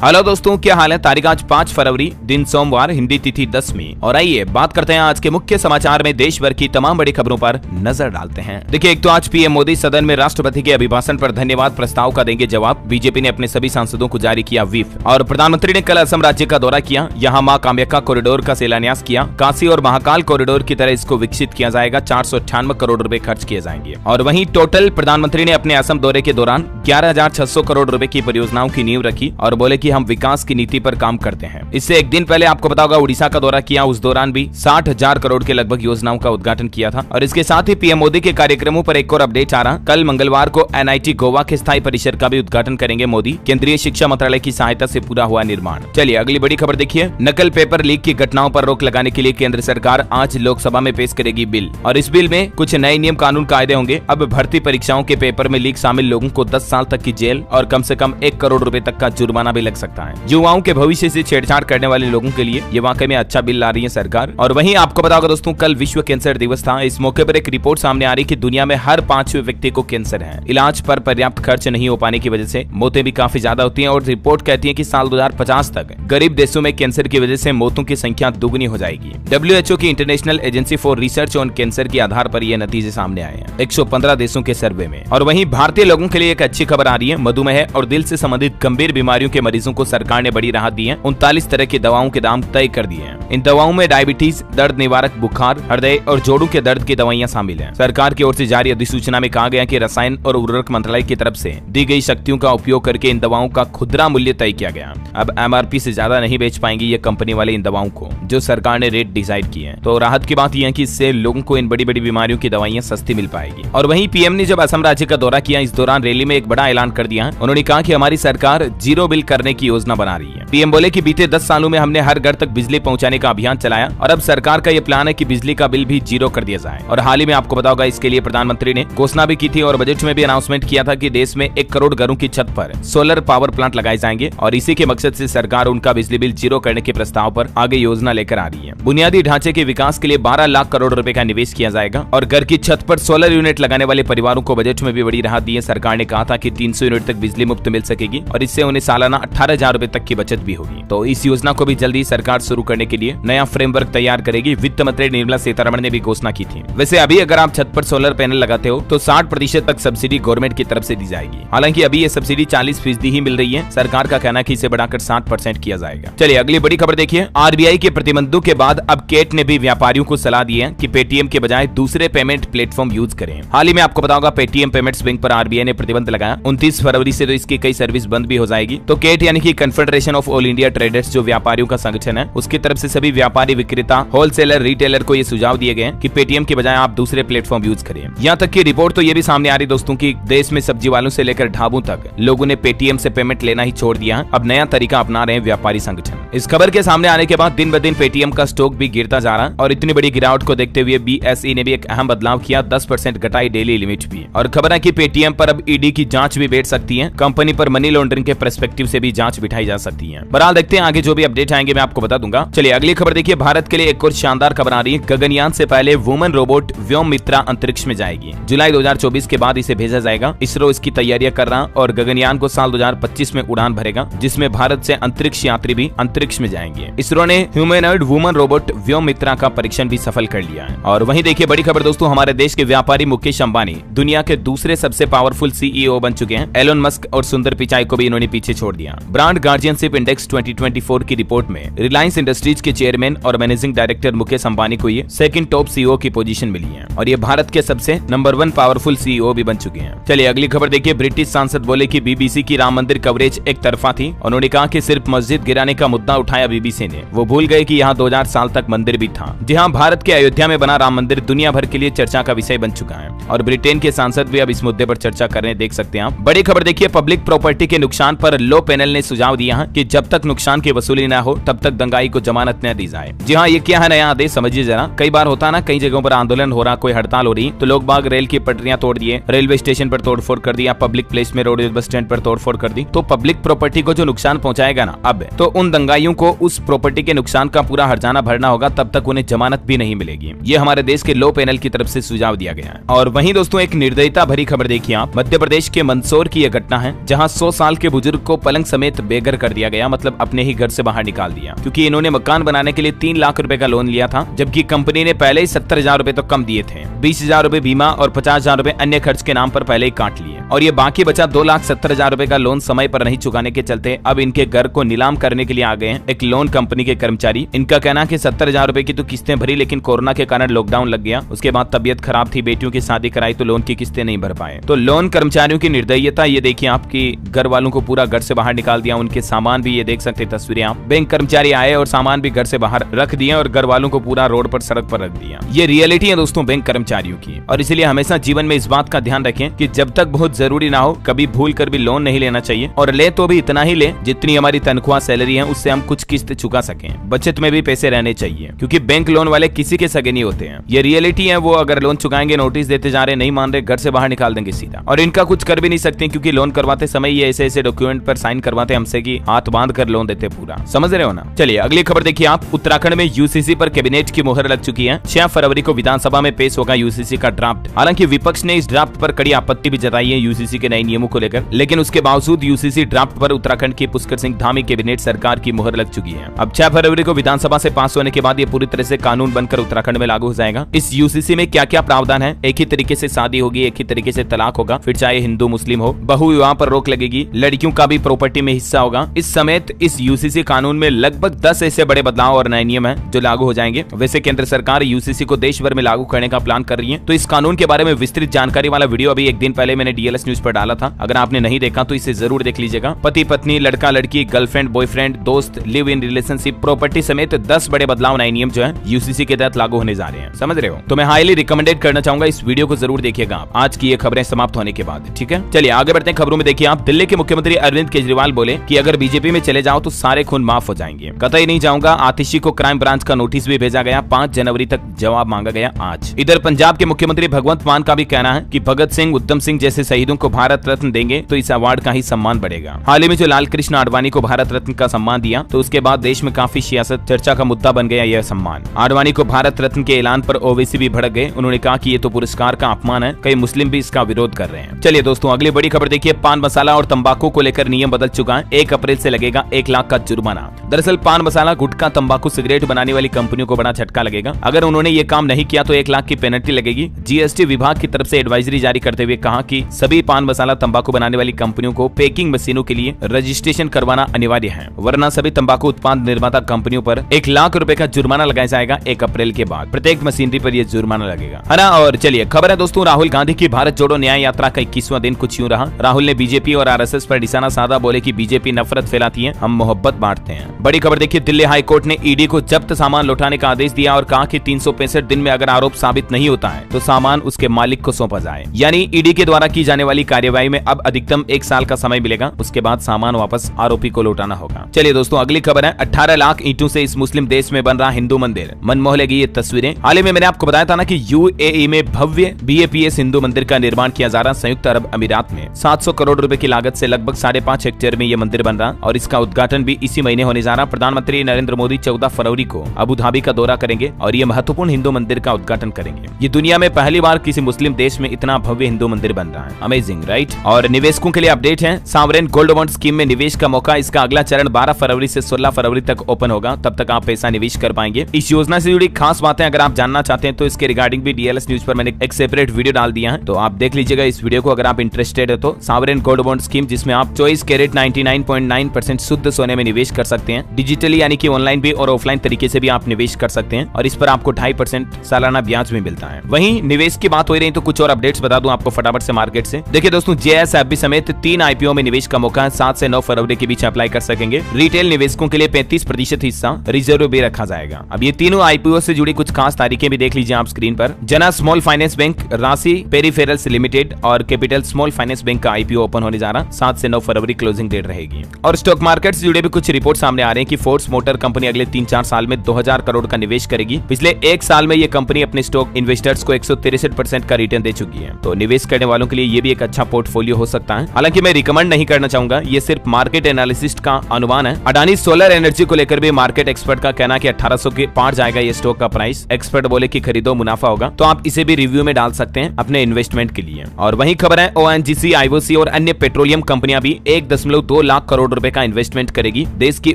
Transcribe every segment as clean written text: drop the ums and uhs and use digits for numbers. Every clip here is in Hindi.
हेलो दोस्तों, क्या हाल है। तारीख आज 5 फरवरी, दिन सोमवार, हिंदी तिथि 10वीं। और आइए बात करते हैं आज के मुख्य समाचार में देश भर की तमाम बड़ी खबरों पर नजर डालते हैं। देखिए, एक तो आज पीएम मोदी सदन में राष्ट्रपति के अभिभाषण पर धन्यवाद प्रस्ताव का देंगे जवाब। बीजेपी ने अपने सभी सांसदों को जारी किया व्हिप। और प्रधानमंत्री ने कल असम राज्य का दौरा किया, यहाँ मां कामाख्या कॉरिडोर का शिलान्यास किया। काशी और महाकाल कॉरिडोर की तरह इसको विकसित किया जाएगा। 498 करोड़ रुपए खर्च किए जाएंगे। और वहीं टोटल प्रधानमंत्री ने अपने असम दौरे के दौरान 11,600 करोड़ रुपए की परियोजनाओं की नींव रखी और बोले कि हम विकास की नीति पर काम करते हैं। इससे एक दिन पहले आपको पता होगा उड़ीसा का दौरा किया, उस दौरान भी 60,000 करोड़ के लगभग योजनाओं का उद्घाटन किया था। और इसके साथ ही पीएम मोदी के कार्यक्रमों पर एक और अपडेट आ रहा। कल मंगलवार को एनआईटी गोवा के स्थायी परिसर का भी उद्घाटन करेंगे मोदी। केंद्रीय शिक्षा मंत्रालय की सहायता से पूरा हुआ निर्माण। चलिए अगली बड़ी खबर देखिए। नकल पेपर लीक की घटनाओं पर रोक लगाने के लिए केंद्र सरकार आज लोकसभा में पेश करेगी बिल। और इस बिल में कुछ नए नियम कानून कायदे होंगे। अब भर्ती परीक्षाओं के पेपर में लीक शामिल लोगों को 10 साल तक की जेल और कम से कम 1 करोड़ रुपए तक का जुर्माना भी लग सकता है। युवाओं के भविष्य से छेड़छाड़ करने वाले लोगों के लिए ये वाकई में अच्छा बिल ला रही है सरकार। और वहीं आपको पता होगा दोस्तों, कल विश्व कैंसर दिवस था। इस मौके पर एक रिपोर्ट सामने आ रही कि दुनिया में हर 5वें व्यक्ति को कैंसर है। इलाज पर पर्याप्त खर्च नहीं हो पाने की वजह से मौतें भी काफी ज्यादा होती हैं। और रिपोर्ट कहती है कि साल 2050 तक गरीब देशों में कैंसर की वजह से मौतों की संख्या दुगनी हो जाएगी। WHO की international agency for research on cancer के आधार पर ये नतीजे सामने आए हैं 115 देशों के सर्वे में। और वहीं भारतीय लोगों के लिए एक अच्छी खबर आ रही है। मधुमेह और दिल से संबंधित गंभीर बीमारियों के मरीजों को सरकार ने बड़ी राहत दी है। 39 तरह की दवाओं के दाम तय कर दिए हैं। इन दवाओं में डायबिटीज, दर्द निवारक, बुखार, हृदय और जोड़ों के दर्द की दवाइयां शामिल हैं। सरकार की ओर से जारी अधिसूचना में कहा गया कि रसायन और उर्वरक मंत्रालय की तरफ से दी गई शक्तियों का उपयोग करके इन दवाओं का खुदरा मूल्य तय किया गया। अब MRP से ज्यादा नहीं बेच पाएंगी ये कंपनी वाले इन दवाओं को, जो सरकार ने रेट डिसाइड किए हैं। तो राहत की बात यह है कि इससे लोगों को इन बड़ी बड़ी बीमारियों की दवाइयां सस्ती मिल पाएगी। और वहीं पीएम ने जब असम राज्य का दौरा किया, इस दौरान रैली में एक बड़ा ऐलान कर दिया। उन्होंने कहा कि हमारी सरकार जीरो बिल करने की योजना बना रही है। पीएम बोले कि बीते 10 सालों में हमने हर घर तक बिजली पहुंचाने का अभियान चलाया और अब सरकार का ये प्लान है कि बिजली का बिल भी जीरो कर दिया जाए। और हाल ही में आपको पता होगा, इसके लिए प्रधानमंत्री ने घोषणा भी की थी और बजट में भी अनाउंसमेंट किया था कि देश में 1 करोड़ घरों की छत पर सोलर पावर प्लांट लगाए जाएंगे। और इसी के मकसद से सरकार उनका बिजली बिल जीरो करने के प्रस्ताव पर आगे योजना लेकर आ रही है। बुनियादी ढांचे के विकास के लिए 12 लाख करोड़ रुपए का निवेश किया जाएगा। और घर की छत पर सोलर यूनिट लगाने वाले परिवारों को बजट में भी बड़ी राहत दी है। सरकार ने कहा था कि 300 यूनिट तक बिजली मुफ्त मिल सकेगी और इससे उन्हें सालाना 18,000 रुपए तक की बचत भी होगी। तो इस योजना को भी जल्दी सरकार शुरू करने के लिए नया फ्रेमवर्क तैयार करेगी। वित्त मंत्री निर्मला सीतारमण ने भी घोषणा की थी। वैसे अभी अगर आप छत पर सोलर पैनल लगाते हो तो 60% तक सब्सिडी गवर्नमेंट की तरफ से दी जाएगी। हालांकि अभी ये सब्सिडी 40% ही मिल रही है। सरकार का कहना है कि इसे बढ़ाकर 60% किया जाएगा। चलिए अगली बड़ी खबर देखिए। RBI के प्रतिबंधों के बाद अब केट ने भी व्यापारियों को सलाह दी है कि पेटीएम के बजाय दूसरे पेमेंट प्लेटफॉर्म यूज करें। हाल ही में आपको पता होगा, पेटीएम पेमेंट्स बैंक पर RBI ने प्रतिबंध लगाया। 29 फरवरी से तो इसकी कई सर्विस बंद भी हो जाएगी। तो केट यानी कि confederation of all India traders, जो व्यापारियों का संगठन है, उसकी तरफ से सभी व्यापारी, विक्रेता, होलसेलर, रिटेलर को ये सुझाव दिए गए कि पेटीएम के बजाय आप दूसरे प्लेटफॉर्म यूज करें। यहाँ तक की रिपोर्ट तो ये भी सामने आ रही दोस्तों कि देश में सब्जी वालों से लेकर ढाबों तक लोगों ने पेटीएम से पेमेंट लेना ही छोड़ दिया है। अब नया तरीका अपना रहे हैं व्यापारी संगठन। इस खबर के सामने आने के बाद दिन ब दिन पेटीएम का स्टॉक भी गिरता जा रहा है। और इतनी बड़ी गिरावट को देखते हुए BSE ने भी एक अहम बदलाव किया, 10% घटाई डेली लिमिट भी। और खबर है कि पेटीएम पर अब ED की जांच भी बैठ सकती है। कंपनी पर मनी लॉन्ड्रिंग के पर्सपेक्टिव से भी जांच बिठाई जा सकती है। बहरहाल देखते हैं आगे जो भी अपडेट आएंगे मैं आपको बता दूंगा। चलिए अगली खबर देखिए। भारत के लिए एक और शानदार खबर आ रही है। गगनयान से पहले वुमन रोबोट व्योममित्रा अंतरिक्ष में जाएगी। जुलाई 2024 के बाद इसे भेजा जाएगा। इसरो इसकी तैयारियां कर रहा और गगनयान को साल 2025 में उड़ान भरेगा, जिसमें भारत से अंतरिक्ष यात्री भी अंतरिक्ष में जाएंगे। इसरो ने ह्यूमैनॉइड वुमन रोबोट व्योममित्रा का परीक्षण भी सफल कर लिया है। और वहीं देखिए बड़ी खबर दोस्तों, हमारे देश के व्यापारी मुकेश अंबानी दुनिया के दूसरे सबसे पावरफुल CEO बन चुके हैं। एलोन मस्क और सुंदर पिचाई को भी इन्होंने पीछे छोड़ दिया। ब्रांड गार्जियनशिप इंडेक्स 2024 की रिपोर्ट में रिलायंस इंडस्ट्रीज के चेयरमैन और मैनेजिंग डायरेक्टर मुकेश अंबानी को ये सेकंड टॉप CEO की पोजीशन मिली है। और ये भारत के सबसे नंबर 1 पावरफुल CEO भी बन चुके हैं। चलिए अगली खबर देखिए। ब्रिटिश सांसद बोले कि BBC की राम मंदिर कवरेज एक तरफा थी। उन्होंने कहा कि सिर्फ मस्जिद गिराने का मुद्दा उठाया BBC ने, वो भूल गए कि यहाँ 2000 साल तक मंदिर भी था। जी हाँ, भारत के अयोध्या में बना राम मंदिर दुनिया भर के लिए चर्चा का विषय बन चुका है। और ब्रिटेन के सांसद भी अब इस मुद्दे पर चर्चा कर रहे हैं, देख सकते हैं आप। बड़ी खबर देखिए। पब्लिक प्रॉपर्टी के नुकसान पर लॉ पैनल ने सुझाव दिया है कि जब तक नुकसान की वसूली न हो तब तक दंगाई को जमानत न दी जाए। जी हाँ, ये क्या है नया आदेश, समझिए जरा। कई बार होता ना, कई जगहों पर आंदोलन हो रहा, कोई हड़ताल हो रही, तो लोग बाग रेल की पटरियां तोड़ दिए, रेलवे स्टेशन पर तोड़फोड़ कर दिया, पब्लिक प्लेस में रोड बस स्टैंड पर तोड़फोड़ कर दी। तो पब्लिक प्रॉपर्टी को जो नुकसान पहुंचाएगा ना अब, तो उन दंगाई भाइयों को उस प्रॉपर्टी के नुकसान का पूरा हर्जाना भरना होगा, तब तक उन्हें जमानत भी नहीं मिलेगी। ये हमारे देश के लॉ पैनल की तरफ से सुझाव दिया गया है। और वहीं दोस्तों एक निर्दयता भरी खबर देखिए आप, मध्य प्रदेश के मंदसौर की यह घटना है, जहां 100 साल के बुजुर्ग को पलंग समेत बेघर कर दिया गया, मतलब अपने ही घर से बाहर निकाल दिया, क्योंकि इन्होंने मकान बनाने के लिए 3 लाख रुपए का लोन लिया था, जबकि कंपनी ने पहले ही 70,000 रुपए तो कम दिए थे। 20,000 रुपए बीमा और 50,000 रुपए अन्य खर्च के नाम पर पहले ही काट लिए, और ये बाकी बचा 2,70,000 रुपए का लोन समय पर नहीं चुकाने के चलते अब इनके घर को नीलाम करने के लिए आ गए हैं एक लोन कंपनी के कर्मचारी। इनका कहना है कि 70,000 रुपए की तो किस्तें भरी, लेकिन कोरोना के कारण लॉकडाउन लग गया, उसके बाद तबियत खराब थी, बेटियों की शादी कराई तो लोन की किस्तें नहीं भर पाए। तो लोन कर्मचारियों की निर्दयता ये देखिए आपकी, घर वालों को पूरा घर से बाहर निकाल दिया, उनके सामान भी ये देख सकते तस्वीरें आप, बैंक कर्मचारी आए और सामान भी घर से बाहर रख दिए और घर वालों को पूरा रोड पर सड़क पर रख दिया। ये रियलिटी है दोस्तों बैंक कर्मचारियों की, और इसलिए हमेशा जीवन में इस बात का ध्यान रखें कि जब तक बहुत जरूरी ना हो कभी भूल कर भी लोन नहीं लेना चाहिए, और ले तो भी इतना ही ले जितनी हमारी तनख्वाह सैलरी है उससे हम कुछ किस्त चुका सकें। बचत में भी पैसे रहने चाहिए, क्योंकि बैंक लोन वाले किसी के सगे नहीं होते हैं। ये रियलिटी है, वो अगर लोन चुकाएंगे नोटिस देते जा रहे, नहीं मान रहे, घर से बाहर निकाल देंगे सीधा, और इनका कुछ कर भी नहीं सकते, क्योंकि लोन करवाते समय ये ऐसे ऐसे डॉक्यूमेंट पर साइन करवाते हमसे कि हाथ बांध कर लोन देते पूरा, समझ रहे हो ना। चलिए अगली खबर देखिए आप, उत्तराखंड में यूसीसी पर कैबिनेट की मुहर लग चुकी है। 6 फरवरी को विधानसभा में पेश होगा यूसीसी का ड्राफ्ट। हालांकि विपक्ष ने इस ड्राफ्ट पर कड़ी आपत्ति भी जताई है यूसीसी के नए नियमों को लेकर, लेकिन उसके बावजूद यूसीसी ड्राफ्ट पर उत्तराखंड की पुष्कर सिंह धामी कैबिनेट सरकार की मुहर लग चुकी है। अब 6 फरवरी को विधानसभा से पास होने के बाद ये पूरी तरह से कानून बनकर उत्तराखंड में लागू हो जाएगा। इस यूसीसी में क्या क्या प्रावधान है, एक ही तरीके से शादी होगी, एक ही तरीके से तलाक होगा, फिर चाहे हिंदू मुस्लिम हो, बहु विवाह पर रोक लगेगी, लड़कियों का भी प्रॉपर्टी में हिस्सा होगा। इस समेत इस यूसीसी कानून में लगभग 10 ऐसे बड़े बदलाव और नए नियम है जो लागू हो जाएंगे। वैसे केंद्र सरकार यूसीसी को देश भर में लागू करने का प्लान कर रही है। तो इस कानून के बारे में विस्तृत जानकारी वाला वीडियो अभी एक दिन पहले मैंने डीएलएस न्यूज पर डाला था, अगर आपने नहीं देखा तो इसे जरूर देख लीजिएगा। पति पत्नी, लड़का लड़की, गर्लफ्रेंड बॉयफ्रेंड, दोस्त, लिव इन रिलेशनशिप, प्रॉपर्टी समेत 10 बड़े बदलाव नए नियम जो है यूसीसी के तहत लागू होने जा रहे हैं, समझ रहे हो। तो मैं हाईली रिकमेंडेड करना चाहूंगा, इस वीडियो को जरूर देखिएगा आप आज की ये खबरें समाप्त होने के बाद, ठीक है। चलिए आगे बढ़ते हैं खबरों में। देखिए आप, दिल्ली के मुख्यमंत्री अरविंद केजरीवाल बोले कि अगर बीजेपी में चले जाओ तो सारे खून माफ हो जाएंगे, कतई नहीं जाऊंगा। आतिशी को क्राइम ब्रांच का नोटिस भी भेजा गया, 5 जनवरी तक जवाब मांगा गया आज। इधर पंजाब के मुख्यमंत्री भगवंत मान का भी कहना है कि भगत सिंह, उधम सिंह जैसे शहीदों को भारत रत्न देंगे तो इस अवार्ड का ही सम्मान बढ़ेगा। हाल ही में जो लाल कृष्ण आडवाणी को भारत रत्न का सम्मान दिया, तो उसके बाद देश में काफी सियासत चर्चा का मुद्दा बन गया यह सम्मान। आडवाणी को भारत रत्न के ऐलान पर ओवैसी भी भड़क गए, उन्होंने कहा कि ये तो पुरस्कार का अपमान है, कई मुस्लिम भी इसका विरोध कर रहे हैं। चलिए दोस्तों अगली बड़ी खबर देखिए, पान मसाला और तंबाकू को लेकर नियम बदल चुका है, 1 अप्रैल से लगेगा 1 लाख का जुर्माना। दरअसल पान मसाला, गुटखा, तंबाकू, सिगरेट बनाने वाली कंपनियों को बड़ा झटका लगेगा। अगर उन्होंने ये काम नहीं किया तो 1 लाख की पेनल्टी लगेगी। जीएसटी विभाग की तरफ से एडवाइजरी जारी करते हुए कहा कि सभी पान मसाला, तंबाकू बनाने वाली कंपनियों को पैकिंग मशीनों के लिए रजिस्ट्रेशन करवाना अनिवार्य है, वरना सभी तंबाकू उत्पाद निर्माता कंपनियों पर 1 लाख रुपए का जुर्माना लगाया जाएगा 1 अप्रैल के बाद। प्रत्येक मशीनरी पर यह जुर्माना लगेगा, है ना। और चलिए खबर है दोस्तों, राहुल गांधी की भारत जोड़ो न्याय यात्रा का 21वां दिन कुछ यूं रहा। राहुल ने बीजेपी और आरएसएस पर निशाना साधा, बोले कि बीजेपी नफरत फैलाती है, हम मोहब्बत बांटते हैं। बड़ी खबर देखिए, दिल्ली हाई कोर्ट ने ईडी को जब्त सामान लौटाने का आदेश दिया और कहा कि 365 दिन में अगर आरोप साबित नहीं होता है तो सामान उसके मालिक को सौंपा जाए। यानी ईडी के द्वारा की जाने वाली कार्यवाही में अब अधिकतम 1 साल का समय मिलेगा, उसके बाद सामान वापस आरोपी को लौटाना होगा। चलिए दोस्तों अगली खबर है, 18 लाख ईंटों से इस मुस्लिम देश में बन रहा हिंदू मंदिर, मन मोह लेगी ये तस्वीरें। हाल ही में मैंने आपको बताया था ना कि यूएई में भव्य बीएपीएस हिंदू मंदिर का निर्माण किया जा रहा। संयुक्त अरब अमीरात में 700 करोड़ रुपए की लागत से लगभग 5.5 हेक्टेयर में यह मंदिर बन रहा और इसका उद्घाटन भी इसी महीने होने जा रहा। प्रधानमंत्री नरेंद्र मोदी 14 फरवरी को अबू धाबी का दौरा करेंगे और ये महत्वपूर्ण हिंदू मंदिर का उद्घाटन करेंगे। ये दुनिया में पहली बार किसी मुस्लिम देश में इतना भव्य हिंदू मंदिर बन रहा है, अमेजिंग राइट। और निवेशकों के लिए अपडेट है, सावरेन गोल्ड बॉन्ड स्कीम में निवेश का मौका, इसका अगला चरण 12 फरवरी से 16 फरवरी तक ओपन होगा, तब तक आप पैसा निवेश कर पाएंगे। इस योजना से जुड़ी खास बातें अगर आप जानना चाहते हैं तो इसके रिगार्डिंग भी डीएलएस न्यूज पर मैंने एक सेपरेट वीडियो डाल दिया है, तो आप देख लीजिएगा इस वीडियो को अगर आप इंटरेस्टेड है तो। सावरेन गोल्ड बॉन्ड स्कीम जिसमें आप 24 कैरेट 99.9% शुद्ध सोने में निवेश कर सकते हैं, डिजिटली यानी कि ऑनलाइन भी और ऑफलाइन तरीके से भी आप निवेश कर सकते हैं और इस पर आपको 2.5% सालाना ब्याज भी मिलता है। वहीं निवेश की बात हो रही है तो कुछ और अपडेट्स बता दूं आपको फटाफट से मार्केट से। देखिए दोस्तों, जेएसएफबी समेत 3 आईपीओ में निवेश का मौका है, 7 से 9 फरवरी के बीच अप्लाई कर सकेंगे। रिटेल निवेशकों के लिए 35% हिस्सा रिजर्व भी रखा जाएगा। अब ये तीनों आईपीओ से जुड़ी कुछ खास तारीखें भी देख लीजिए आप स्क्रीन पर। जना स्मॉल फाइनेंस बैंक, राशि पेरिफेरल्स लिमिटेड और कैपिटल स्मॉल फाइनेंस बैंक का आईपीओ ओपन होने जा रहा, 7 से 9 फरवरी क्लोजिंग डेट रहेगी। और स्टॉक मार्केट से जुड़े भी कुछ रिपोर्ट सामने आ रहे हैं कि फोर्स मोटर कंपनी अगले 3-4 साल में 2000 करोड़ का निवेश करेगी। पिछले 1 साल में ये कंपनी अपने स्टॉक इन्वेस्टर्स को 163% का रिटर्न दे चुकी है, तो निवेश करने वालों के लिए ये भी एक अच्छा पोर्टफोलियो हो सकता है। हालांकि मैं रिकमेंड नहीं करना चाहूंगा, ये सिर्फ मार्केट एनालिसिस्ट का अनुमान है। अडानी सोलर एनर्जी को लेकर भी मार्केट एक्सपर्ट का कहना कि 1800 के पार जाएगा ये स्टॉक का प्राइस। एक्सपर्ट बोले कि खरीदो मुनाफा होगा, तो आप इसे भी रिव्यू में डाल सकते हैं अपने इन्वेस्टमेंट के लिए। और वही खबर है ONGC, IOC और अन्य पेट्रोलियम कंपनियां भी 1.2 लाख करोड़ रुपए का इन्वेस्टमेंट करेगी। देश की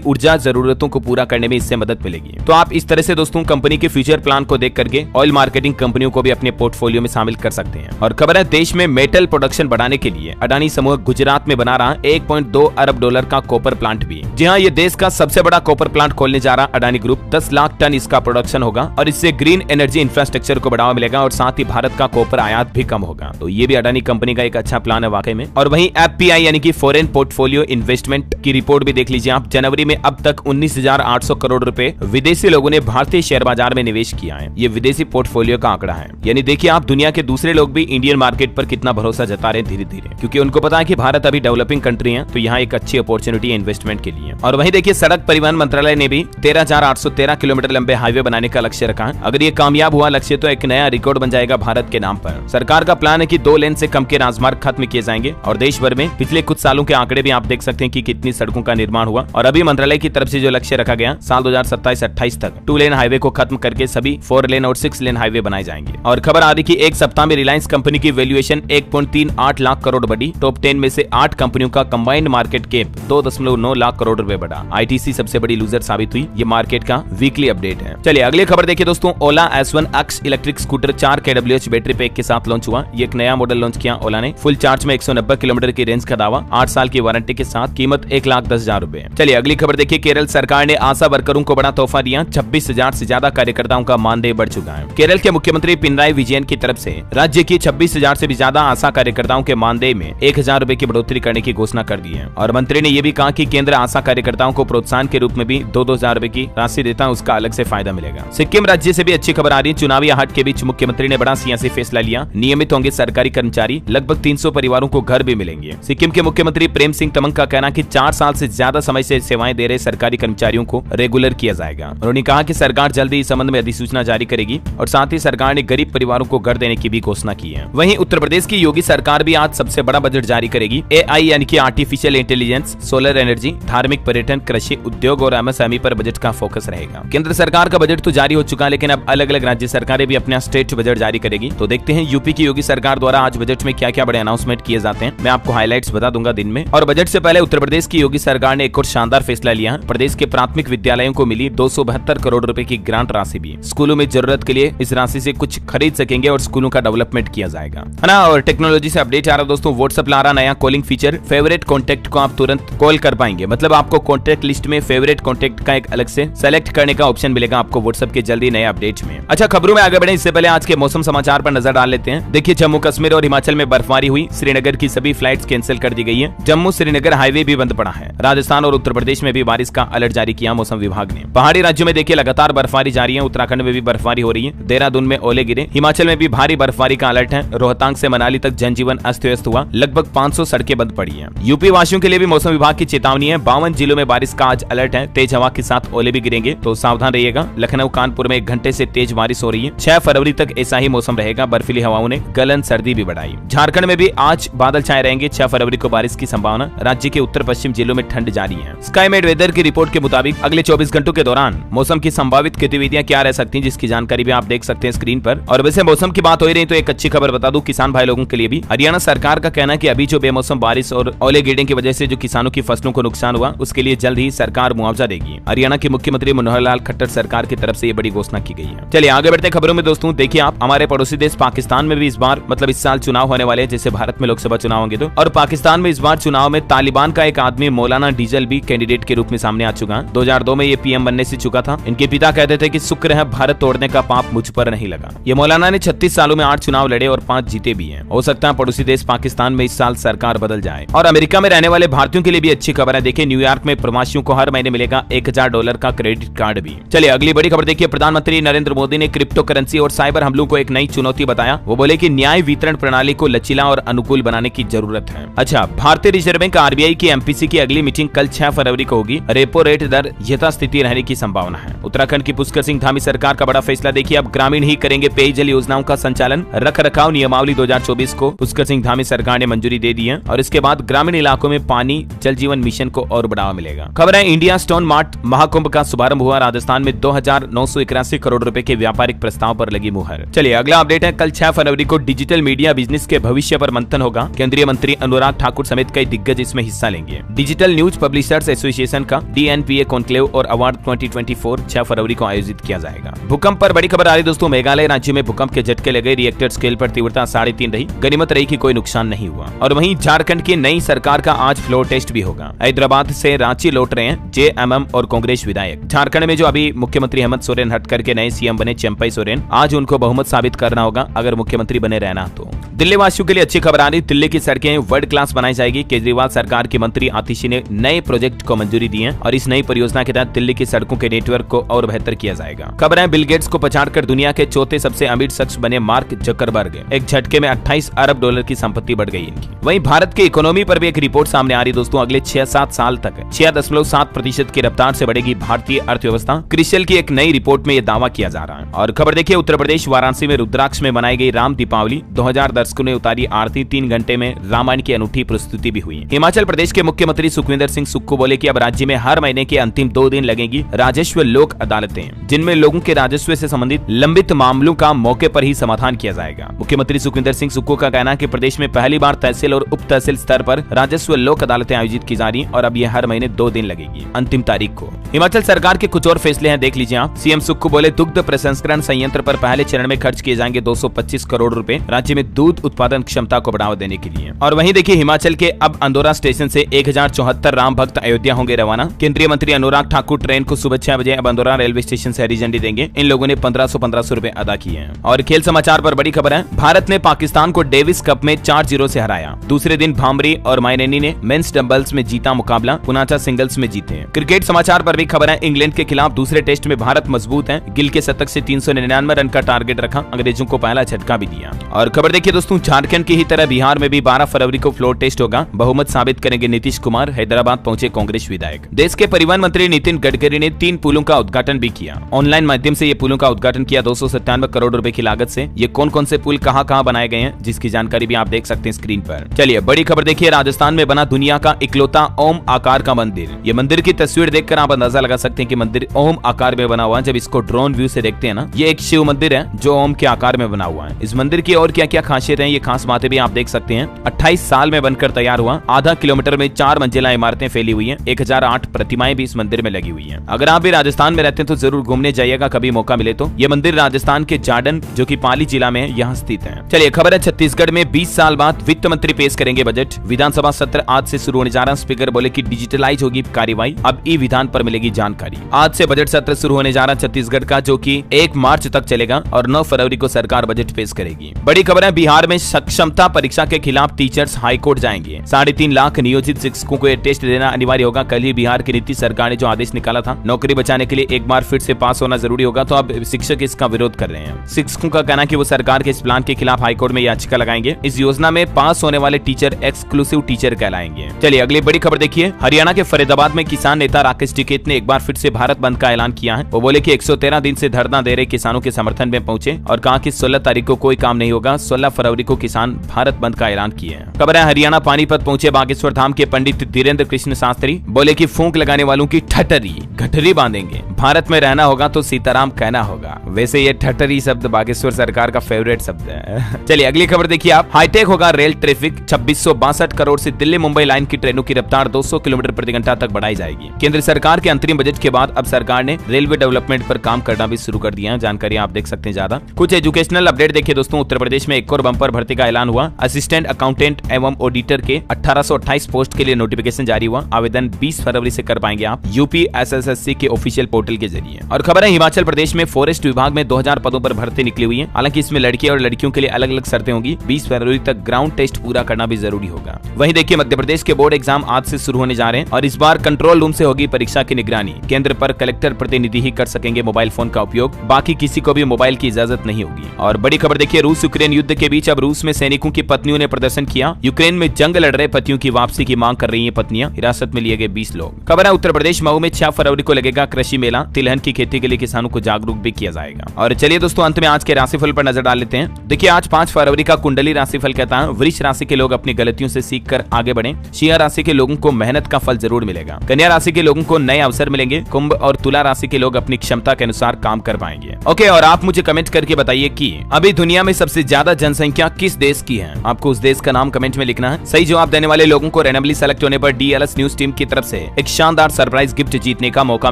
ऊर्जा जरूरतों को पूरा करने में इससे मदद मिलेगी। तो आप इस तरह से दोस्तों कंपनी के फ्यूचर प्लान को देख करके ऑयल मार्केटिंग कंपनियों को भी अपने पोर्टफोलियो में शामिल कर सकते हैं। और खबर है देश में मेटल प्रोडक्शन बढ़ाने के लिए अडानी समूह गुजरात में बना रहा 1.2 अरब डॉलर का कॉपर प्लांट भी। जी हाँ, ये देश का सबसे बड़ा कॉपर प्लांट खोलने जा रहा अडानी ग्रुप। 10 लाख टन इसका प्रोडक्शन होगा और इससे ग्रीन एनर्जी इंफ्रास्ट्रक्चर को बढ़ावा मिलेगा और साथ ही भारत का कॉपर आयात भी कम होगा। तो ये भी अडानी कंपनी का एक अच्छा प्लान है वाकई में। और वहीं FPI यानी कि फॉरेन पोर्टफोलियो इन्वेस्टमेंट की रिपोर्ट भी देख लीजिए आप। जनवरी में अब तक 19,800 करोड़ रुपए विदेशी लोगों ने भारतीय शेयर बाजार में निवेश किया है। ये विदेशी पोर्टफोलियो का आंकड़ा है। यानी देखिए आप, दुनिया के दूसरे लोग भी इंडियन मार्केट पर कितना भरोसा जता रहे हैं धीरे धीरे, क्योंकि उनको पता है कि भारत अभी डेवलपिंग कंट्री है, तो यहाँ एक अच्छी अपॉर्चुनिटी है इन्वेस्टमेंट के लिए। और वहीं देखिए सड़क परिवहन मंत्रालय ने भी 13,813 किलोमीटर लंबे हाईवे बनाने का लक्ष्य रखा है। अगर ये कामयाब हुआ लक्ष्य तो एक नया रिकॉर्ड बन जाएगा भारत के नाम पर। सरकार का प्लान है कि 2 लेन से कम के राजमार्ग खत्म किए जाएंगे और देश भर में पिछले कुछ सालों के आंकड़े भी आप देख सकते हैं कि कितनी सड़कों का निर्माण हुआ। और अभी मंत्रालय की तरफ से जो लक्ष्य रखा गया साल 2027-28 तक 2 लेन हाईवे को खत्म करके सभी 4 लेन और 6 लेन हाईवे बनाए जाएंगे। और खबर आ रही कि एक सप्ताह में रिलायंस कंपनी की वैल्यूएशन 1.38 लाख करोड़ बढ़ी। टॉप 10 में से 8 कंपनियों का combined market cap 2.9 lakh crore रुपए बढ़ा। ITC सबसे बड़ी लूजर साबित हुई। ये मार्केट का वीकली अपडेट है। चलिए अगली खबर देखिए दोस्तों। ओला S1X electric scooter 4 kWh battery pack के साथ लॉन्च हुआ। ये एक नया मॉडल लॉन्च किया ओला ने। फुल चार्ज में 190 किलोमीटर की रेंज का दावा, 8 साल की वारंटी के साथ, कीमत 1,10,000 रुपए। चलिए अगली खबर देखिए। केरल सरकार ने आशा वर्करों को बड़ा तोहफा दिया। 26,000 से ज्यादा कार्यकर्ताओं का मानदेय बढ़ चुका है। केरल के मुख्यमंत्री पिनराई विजयन की तरफ से राज्य की 26,000 से भी ज्यादा आशा कार्यकर्ताओं के मानदेय में 1,000 रुपए की बढ़ोतरी करने की घोषणा कर दी है। और मंत्री ने यह भी कहा कि केंद्र आशा कार्यकर्ताओं को प्रोत्साहन के रूप में भी 2,000 रुपए की राशि देता है, उसका अलग से फायदा मिलेगा। सिक्किम राज्य से भी अच्छी खबर आ रही है। चुनावी आहट के बीच मुख्यमंत्री ने बड़ा सियासी फैसला लिया। नियमित होंगे सरकारी कर्मचारी, लगभग 300 परिवारों को घर भी मिलेंगे। सिक्किम के मुख्यमंत्री प्रेम सिंह तमंग का कहना कि 4 साल से ज्यादा समय से सेवाएं दे रहे सरकारी कर्मचारियों को रेगुलर किया जाएगा। उन्होंने कहा कि सरकार जल्दी इस संबंध में अधिसूचना जारी करेगी और साथ ही सरकार ने गरीब परिवारों को घर देने की भी घोषणा की है। वहीं उत्तर प्रदेश की योगी सरकार भी आज सबसे बड़ा बजट जारी करेगी। AI यानी कि आर्टिफिशियल इंटेलिजेंस, सोलर एनर्जी, धार्मिक पर्यटन, कृषि, उद्योग और MSME पर बजट का फोकस रहेगा। केंद्र सरकार का बजट तो जारी हो चुका है, लेकिन अब अलग अलग राज्य सरकारें भी अपना स्टेट बजट जारी करेगी। तो देखते हैं यूपी की योगी सरकार द्वारा आज बजट में क्या क्या बड़े अनाउंसमेंट किए जाते हैं। मैं आपको हाईलाइट्स बता दूंगा दिन में। और बजट से पहले उत्तर प्रदेश की योगी सरकार ने एक और शानदार फैसला लिया है। प्रदेश के प्राथमिक विद्यालयों को मिली 272 करोड़ रुपए की ग्रांट राशि भी। स्कूलों में जरूरत के लिए इस राशि से कुछ खरीद सकेंगे और स्कूलों का डेवलपमेंट किया जाएगा, है ना। और टेक्नोलॉजी से अपडेट आ रहा है दोस्तों। व्हाट्सएप ला रहा नया कॉलिंग फीचर। फेवरेट कॉन्टेक्ट को आप तुरंत कॉल कर पाएंगे। मतलब आपको कॉन्टेक्ट लिस्ट में फेवरेट कॉन्टेक्ट का एक अलग से सेलेक्ट करने का ऑप्शन मिलेगा आपको व्हाट्सएप के जल्दी नए अपडेट में। अच्छा, खबरों में आगे बढ़े इससे पहले आज के मौसम समाचार पर नजर डाल लेते हैं। देखिए जम्मू कश्मीर और हिमाचल में बर्फबारी हुई। श्रीनगर की सभी फ्लाइट्स कैंसिल कर दी गई है। जम्मू श्रीनगर हाईवे भी बंद पड़ा है। राजस्थान और उत्तर प्रदेश में भी बारिश का अलर्ट जारी किया मौसम विभाग ने। पहाड़ी राज्यों में देखिए लगातार बर्फबारी जारी है। उत्तराखंड में भी बर्फबारी हो रही है। देहरादून में ओले गिरे। हिमाचल में भी भारी बर्फबारी का अलर्ट है। रोहतांग से मनाली तक जनजीवन अस्त व्यस्त हुआ। लगभग 500 सड़कें बंद पड़ी हैं। यूपी वासियों के लिए भी मौसम विभाग की चेतावनी है। 52 जिलों में बारिश का आज अलर्ट है। तेज हवा के साथ ओले भी गिरेंगे, तो सावधान रहिएगा। लखनऊ कानपुर में 1 घंटे से तेज बारिश हो रही है। 6 फरवरी तक ऐसा ही मौसम रहेगा। बर्फीली हवाओं ने गलन सर्दी भी बढ़ाई। झारखंड में भी आज बादल छाए रहेंगे। 6 फरवरी को बारिश की संभावना। राज्य के उत्तर पश्चिम जिलों में ठंड जारी है। स्काईमेड वेदर की रिपोर्ट के मुताबिक अगले 24 घंटों के दौरान मौसम की संभावित गतिविधियां क्या रह सकती हैं, जिसकी जानकारी भी आप देख सकते हैं स्क्रीन पर। और वैसे मौसम की बात हो रही तो एक अच्छी खबर बता दूं किसान भाई लोगों के लिए भी। हरियाणा सरकार का कहना है कि अभी जो बेमौसम बारिश और ओले गिरने की वजह से जो किसानों की फसलों को नुकसान हुआ, उसके लिए जल्द ही सरकार मुआवजा देगी। हरियाणा के मुख्यमंत्री मनोहर लाल खट्टर सरकार की तरफ से ये बड़ी घोषणा की गई है। चलिए आगे बढ़ते खबरों में दोस्तों। देखिए आप, हमारे पड़ोसी देश पाकिस्तान में भी इस बार इस साल चुनाव होने वाले हैं, जैसे भारत में लोकसभा चुनाव होंगे तो। और पाकिस्तान में इस बार चुनाव में तालिबान का एक आदमी मौलाना डीजल भी कैंडिडेट के रूप में सामने आ चुका है। 2002 में ये PM बनने से चुका था। इनके पिता कहते थे कि शुक्र है भारत तोड़ने का पाप मुझ पर नहीं लगा। ये मौलाना ने 36 सालों में 8 चुनाव लड़े और 5 जीते भी हैं। हो सकता है पड़ोसी देश पाकिस्तान में इस साल सरकार बदल जाए। और अमेरिका में रहने वाले भारतीयों के लिए भी अच्छी खबर है। देखिए न्यूयॉर्क में प्रवासियों को हर महीने मिलेगा $1000 का क्रेडिट कार्ड भी। चलिए अगली बड़ी खबर देखिए। प्रधानमंत्री नरेंद्र मोदी ने क्रिप्टो करेंसी और साइबर हमलों को एक नई चुनौती बताया। वो बोले कि न्याय वितरण प्रणाली को लचीला और अनुकूल बनाने की जरूरत है। अच्छा, भारतीय रिजर्व बैंक RBI की MPC की अगली मीटिंग कल 6 फरवरी को होगी। रेपो रेट दर यथास्थिति रहने की संभावना है। उत्तराखंड की पुष्कर सिंह धामी सरकार का बड़ा फैसला। देखिए अब ग्रामीण ही करेंगे पेयजल योजनाओं का संचालन। रख रखाव नियमावली 2024 को पुष्कर सिंह धामी सरकार ने मंजूरी दे दी है और इसके बाद ग्रामीण इलाकों में पानी जल जीवन मिशन को और बढ़ावा मिलेगा। खबर है इंडिया स्टोन मार्ट महाकुंभ का शुभारंभ हुआ। राजस्थान में 2,981 करोड़ रुपए के व्यापारिक प्रस्ताव पर लगी मुहर। चलिए अगला अपडेट है, कल 6 फरवरी को डिजिटल मीडिया बिजनेस के भविष्य पर मंथन होगा। केंद्रीय मंत्री अनुराग ठाकुर समेत कई दिग्गज इसमें हिस्सा लेंगे। डिजिटल न्यूज पब्लिशर्स एसोसिएशन का DNPA कॉन्क्लेव और अवार्ड 2024 6 फरवरी को आयोजित किया जाएगा। भूकंप पर बड़ी खबर आ रही दोस्तों, मेघालय राज्य में भूकंप के झटके लगे। रिएक्टर स्केल पर तीव्रता 3.5 रही। गनीमत रही कि कोई नुकसान नहीं हुआ। और वहीं झारखंड की नई सरकार का आज फ्लोर टेस्ट भी होगा। हैदराबाद से रांची लौट रहे हैं JMM और कांग्रेस विधायक। झारखंड में जो अभी मुख्यमंत्री हेमंत सोरेन हट करके नए CM बने चंपई सोरेन, आज उनको बहुमत साबित करना होगा अगर मुख्यमंत्री बने रहना तो। दिल्ली वासियों के लिए अच्छी खबर आ रही, दिल्ली की सड़कें वर्ल्ड क्लास बनाई जाएगी। केजरीवाल सरकार के मंत्री आतिशी ने नए प्रोजेक्ट को मंजूरी दी है और इस नई परियोजना के तहत दिल्ली की सड़कों के नेटवर्क को और बेहतर किया जाएगा। खबर है, बिल गेट्स को पछाड़कर दुनिया के चौथे सबसे अमीर शख्स बने मार्क जकरबर्ग। एक झटके में 28 अरब डॉलर की संपत्ति बढ़ गई इनकी। वहीं भारत की इकोनॉमी पर भी एक रिपोर्ट सामने आ रही दोस्तों, अगले 6-7 साल तक 6.7% की रफ्तार से बढ़ेगी भारतीय अर्थव्यवस्था। क्रिसिल की एक नई रिपोर्ट में यह दावा किया जा रहा है। और खबर देखिए, उत्तर प्रदेश वाराणसी में रुद्राक्ष में मनाई गई राम दीपावली। 2000 दर्शकों ने उतारी आरती। 3 घंटे में रामायण की अनूठी प्रस्तुति भी हुई। हिमाचल प्रदेश के मुख्यमंत्री सुखविंदर सिंह सुक्खू बोले कि अब राज्य में हर महीने के अंतिम 2 दिन लगेगी राजस्व लोक अदालतें, जिनमें लोगों के राजस्व से संबंधित लंबित मामलों का मौके पर ही समाधान किया जाएगा। मुख्यमंत्री सुखविंदर सिंह सुक्खू का कहना है कि प्रदेश में पहली बार तहसील और उप तहसील स्तर पर राजस्व लोक अदालतें आयोजित की जा रही और अब यह हर महीने 2 दिन लगेगी, अंतिम तारीख को। हिमाचल सरकार के कुछ और फैसले हैं, देख लीजिए आप। CM सुक्खू बोले दुग्ध प्रसंस्करण संयंत्र पर पहले चरण में खर्च किए जाएंगे 225 करोड़ रुपए राज्य में दूध उत्पादन क्षमता को बढ़ावा देने के लिए। और वहीं देखिए, हिमाचल के अब अंदौरा स्टेशन से 1074 राम भक्त अयोध्या होंगे रवाना। केंद्रीय मंत्री अनुराग ठाकुर ट्रेन को सुबह 6 बजे अब अंदौरा रेलवे स्टेशन से हरी झंडी देंगे। इन लोगों ने 1500 रुपए अदा किए हैं। और खेल समाचार पर बड़ी खबर है, भारत ने पाकिस्तान को डेविस कप में 4-0 से हराया। दूसरे दिन भामरी और माइनेनी ने मेंस डबल्स में जीता मुकाबला, पुनाचा सिंगल्स में जीते। क्रिकेट समाचार पर भी खबर है, इंग्लैंड के खिलाफ दूसरे टेस्ट में भारत मजबूत है। गिल के शतक से 399 रन का टारगेट रखा, अंग्रेजों को पहला झटका भी दिया। और खबर देखिए दोस्तों, झारखंड की ही तरह बिहार में भी 12 फरवरी को फ्लोर टेस्ट होगा। बहुमत साबित करेंगे नीतीश कुमार। हैदराबाद पहुंचे कांग्रेस विधायक। देश के परिवहन मंत्री नितिन गडकरी ने 3 पुलों का उद्घाटन भी किया। ऑनलाइन माध्यम से ये पुलों का उद्घाटन किया 297 करोड़ रुपए की लागत से। ये कौन कौन से पुल कहां बनाए गए हैं, जिसकी जानकारी भी आप देख सकते हैं स्क्रीन पर। चलिए बड़ी खबर देखिए, राजस्थान में बना दुनिया का इकलौता ओम आकार का मंदिर। ये मंदिर की तस्वीर देखकर आप अंदाजा लगा सकते हैं कि मंदिर ओम आकार में बना हुआ है। जब इसको ड्रोन व्यू से देखते हैं ना, ये एक शिव मंदिर है जो ओम के आकार में बना हुआ है। इस मंदिर की और क्या क्या खासियत है, ये खास बातें भी आप देख सकते हैं। 28 साल में बनकर तैयार हुआ। आधा किलोमीटर में 4 मंजिला इमारतें फैली हुई हैं। 1008 प्रतिमाएं भी इस मंदिर में लगी हुई हैं। अगर आप भी राजस्थान में रहते हैं तो जरूर घूमने जाइएगा कभी मौका मिले तो। ये मंदिर राजस्थान के जाडन जो कि पाली जिला में है, यहाँ स्थित है। चलिए खबर है, छत्तीसगढ़ में 20 साल बाद वित्त मंत्री पेश करेंगे बजट। विधानसभा सत्र आज से शुरू होने जा रहा है। स्पीकर बोले कि डिजिटलाइज होगी कार्यवाही, अब ई विधान पर मिलेगी जानकारी। आज से बजट सत्र शुरू होने जा रहा है छत्तीसगढ़ का, जो कि 1 मार्च तक चलेगा और 9 फरवरी को सरकार बजट पेश करेगी। बड़ी खबर है, बिहार में सक्षमता परीक्षा के खिलाफ टीचर्स हाईकोर्ट जाएंगे। 3.5 लाख नियोजित शिक्षकों को यह टेस्ट देना अनिवार्य होगा। कल ही बिहार की नीतीश सरकार ने जो आदेश निकाला था, नौकरी बचाने के लिए एक बार फिर से पास होना जरूरी होगा, तो अब शिक्षक इसका विरोध कर रहे हैं। शिक्षकों का कहना कि वो सरकार के इस प्लान के खिलाफ हाईकोर्ट में याचिका लगाएंगे। इस योजना में पास होने वाले टीचर एक्सक्लूसिव टीचर कहलाएंगे। चलिए अगली बड़ी खबर देखिए, हरियाणा के फरीदाबाद में किसान नेता राकेश टिकैत ने एक बार फिर से भारत बंद का ऐलान किया है। वो बोले कि 113 दिन से धरना दे रहे किसानों के समर्थन में पहुंचे और कहा कि 16 तारीख को कोई काम नहीं होगा। 16 फरवरी को किसान भारत बंद का ऐलान किए हैं। खबर है, हरियाणा पानीपत पहुंचे बागेश्वर धाम के पंडित धीरेन्द्र कृष्ण शास्त्री बोले कि फूंक लगाने वालों की ठटरी गठरी बांधेंगे। भारत में रहना होगा तो सीताराम कहना होगा। वैसे ये ठटरी शब्द बागेश्वर सरकार का फेवरेट शब्द है। चलिए अगली खबर देखिए आप, हाईटेक होगा रेल ट्रैफिक। 2662 करोड़ से दिल्ली मुंबई लाइन की ट्रेनों की रफ्तार 200 किलोमीटर प्रति घंटा तक बढ़ाई जाएगी। केंद्र सरकार के अंतरिम बजट के बाद अब सरकार ने रेलवे डेवलपमेंट पर काम करना भी शुरू कर दिया है। जानकारी आप देख सकते हैं ज्यादा। कुछ एजुकेशनल अपडेट देखिए दोस्तों, उत्तर प्रदेश में एक और बंपर भर्ती का ऐलान हुआ। असिस्टेंट अकाउंटेंट एवं ऑडिटर के 1828 पोस्ट के लिए नोटिफिकेशन जारी हुआ। आवेदन 20 फरवरी से कर पाएंगे आप यूपी SSSC के ऑफिशियल पोर्टल के जरिए। और खबर है, हिमाचल प्रदेश में फॉरेस्ट विभाग में 2000 पदों पर भर्ती निकली हुई है। हालांकि इसमें लड़के और लड़कियों के लिए अलग अलग शर्तें होंगी। 20 फरवरी तक ग्राउंड टेस्ट पूरा करना भी जरूरी होगा। वहीं देखिए, मध्य प्रदेश के बोर्ड एग्जाम आज से शुरू होने जा रहे हैं और इस बार कंट्रोल रूम से होगी परीक्षा की निगरानी। केंद्र पर कलेक्टर प्रतिनिधि ही कर सकेंगे मोबाइल फोन का उपयोग, बाकी किसी को भी मोबाइल की इजाजत नहीं होगी। और बड़ी खबर देखिए, रूस यूक्रेन युद्ध के बीच अब रूस में सैनिकों की पत्नियों ने प्रदर्शन किया। यूक्रेन में जंग लड़ रहे पतियों की वापसी की मांग कर रही है पत्नियां। हिरासत में लिए गए 20 लोग। खबर है, उत्तर प्रदेश मऊ में 6 फरवरी को लगेगा कृषि मेला। द्वारा तिलहन की खेती के लिए किसानों को जागरूक भी किया जाएगा। और चलिए दोस्तों, अंत में आज के राशिफल पर नजर डाल लेते हैं। देखिए, आज 5 फरवरी का कुंडली राशिफल कहता है वृष राशि के लोग अपनी गलतियों से सीखकर आगे बढ़ें। सिंह राशि के लोगों को मेहनत का फल जरूर मिलेगा। कन्या राशि के लोगों को नए अवसर मिलेंगे। कुंभ और तुला राशि के लोग अपनी क्षमता के अनुसार काम कर पाएंगे। ओके, और आप मुझे कमेंट करके बताइए कि अभी दुनिया में सबसे ज्यादा जनसंख्या किस देश की है। आपको उस देश का नाम कमेंट में लिखना है। सही जवाब देने वाले लोगों को रैंडमली सेलेक्ट होने पर DLS न्यूज टीम की तरफ से एक शानदार सरप्राइज गिफ्ट जीतने का मौका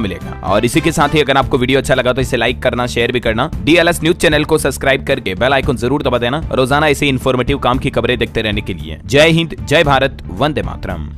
मिलेगा। और इसी के साथ ही अगर आपको वीडियो अच्छा लगा तो इसे लाइक करना, शेयर भी करना। DLS न्यूज चैनल को सब्सक्राइब करके बेल आइकन जरूर दबा देना। रोजाना ऐसे इन्फॉर्मेटिव काम की खबरें देखते रहने के लिए। जय हिंद, जय भारत, वंदे मातरम।